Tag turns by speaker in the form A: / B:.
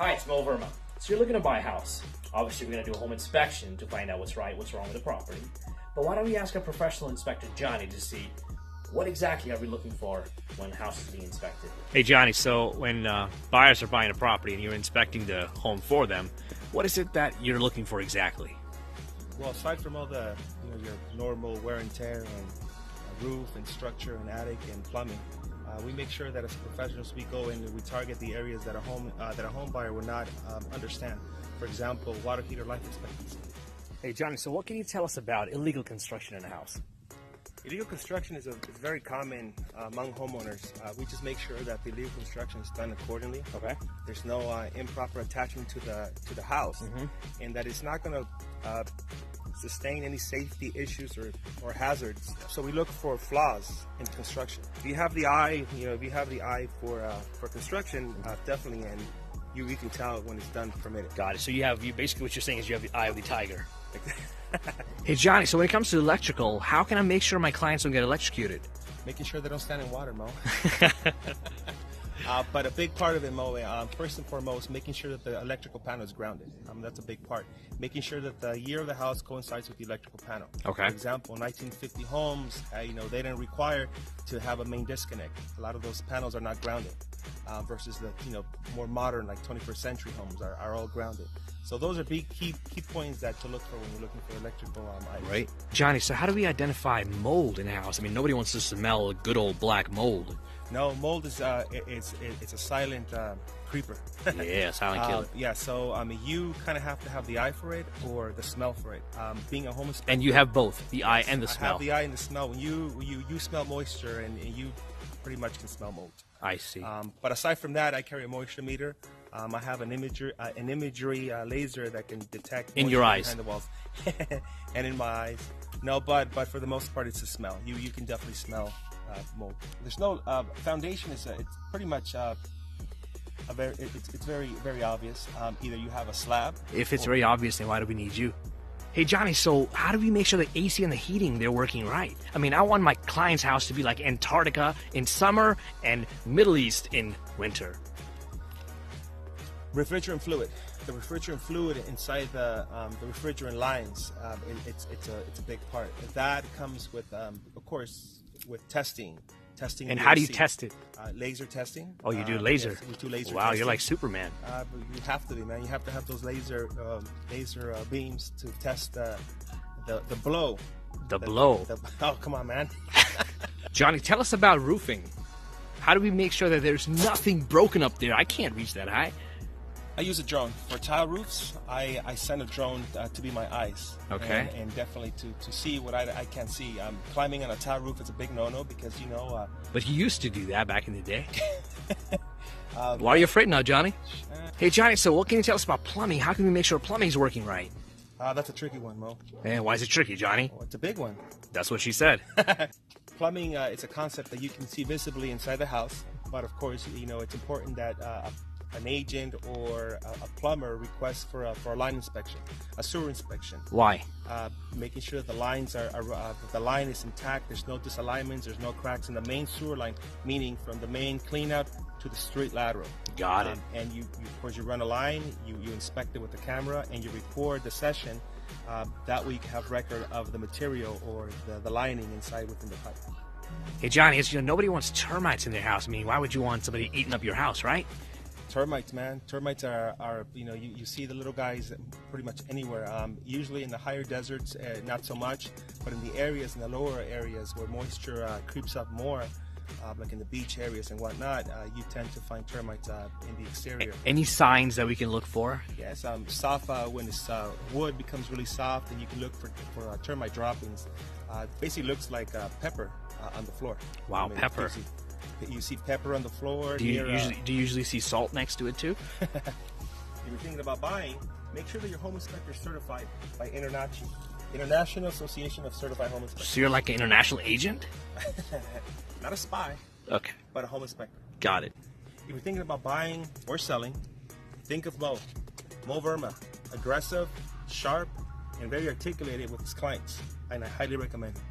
A: Hi, it's Mo Verma. So you're looking to buy a house. Obviously, we're going to do a home inspection to find out what's right, what's wrong with the property. But why don't we ask our professional inspector, Johnny, to see what exactly are we looking for when a house is being inspected?
B: Hey, Johnny, so when buyers are buying a property and you're inspecting the home for them, what is it that you're looking for exactly?
C: Well, aside from all the your normal wear and tear and roof and structure and attic and plumbing, we make sure that as professionals we go in and we target the areas that a home buyer would not understand. For example, water heater life expectancy.
B: Hey, Johnny, so what can you tell us about illegal construction in a house?
C: Illegal construction is very common among homeowners. We just make sure that the illegal construction is done accordingly.
B: Okay.
C: There's no improper attachment to the house, and that it's not going to sustain any safety issues or hazards. So we look for flaws in construction. If you have the eye, for construction, definitely, and you can tell when it's done permitted.
B: Got it. So you basically what you're saying is you have the eye of the tiger. Hey, Johnny, so when it comes to electrical, how can I make sure my clients don't get electrocuted?
C: Making sure they don't stand in water, Mo. But a big part of it, Mo, first and foremost, making sure that the electrical panel is grounded. That's a big part. Making sure that the year of the house coincides with the electrical panel.
B: Okay.
C: For example, 1950 homes, they didn't require to have a main disconnect. A lot of those panels are not grounded, versus the more modern, like 21st century homes are all grounded. So those are big key points that to look for when you're looking for electrical items.
B: Right. Johnny, so how do we identify mold in a house? I mean, nobody wants to smell good old black mold.
C: No, mold is it's a silent creeper.
B: Yeah, silent killer.
C: Yeah, so you kind of have to have the eye for it or the smell for it. Being a home inspector,
B: And you have both, the eye and the
C: I
B: smell.
C: have the eye and the smell. When you smell moisture and you pretty much can smell mold.
B: I see.
C: But aside from that, I carry a moisture meter. I have an imagery laser that can detect
B: In your
C: moisture
B: eyes.
C: behind the walls and in my eyes. No, but for the most part, it's a smell. You can definitely smell mold. There's no foundation. It's pretty much it's very obvious. Either you have a slab.
B: If it's very obvious, then why do we need you? Hey, Johnny, so how do we make sure the AC and the heating, they're working right? I mean, I want my client's house to be like Antarctica in summer and Middle East in winter.
C: Refrigerant fluid. The refrigerant fluid inside the refrigerant lines, it's a big part. That comes with, of course, with testing.
B: And how do you test it?
C: Laser testing.
B: Oh, you do laser?
C: Yes, we do laser
B: Wow,
C: testing.
B: you're like Superman.
C: You have to be, man. You have to have those laser beams to test the blow.
B: The blow.
C: Oh, come on, man.
B: Johnny, tell us about roofing. How do we make sure that there's nothing broken up there? I can't reach that high.
C: I use a drone. For tile roofs, I send a drone to be my eyes.
B: Okay.
C: And definitely to see what I can't see. Climbing on a tile roof is a big no-no because,
B: But you used to do that back in the day. Why are you afraid now, Johnny? Hey, Johnny, so what can you tell us about plumbing? How can we make sure plumbing's working right?
C: that's a tricky one, Mo.
B: And why is it tricky, Johnny?
C: Oh, it's a big one.
B: That's what she said.
C: Plumbing is a concept that you can see visibly inside the house. But, of course, it's important that an agent or a plumber requests for a line inspection, a sewer inspection.
B: Why?
C: Making sure the lines the line is intact. There's no disalignments. There's no cracks in the main sewer line, meaning from the main cleanout to the street lateral.
B: Got it.
C: And of course, you run a line. You inspect it with the camera, and you record the session. That way, you can have record of the material or the lining inside within the pipe.
B: Hey, Johnny, nobody wants termites in their house. I mean, why would you want somebody eating up your house, right?
C: Termites, man. Termites are you see the little guys pretty much anywhere. Usually in the higher deserts, not so much, but in the areas, in the lower areas where moisture creeps up more, like in the beach areas and whatnot, you tend to find termites in the exterior.
B: Any signs that we can look for?
C: Yes, soft when this wood becomes really soft, and you can look for termite droppings. Basically looks like pepper on the floor.
B: Wow, pepper.
C: You see pepper on the floor.
B: Do you usually see salt next to it too?
C: If you're thinking about buying, make sure that your home inspector is certified by International Association of Certified Home Inspectors.
B: So you're like an international agent?
C: Not a spy,
B: Okay,
C: but a home inspector.
B: got it.
C: If you're thinking about buying or selling, think of Mo Verma. Aggressive, sharp, and very articulated with his clients, and I highly recommend him.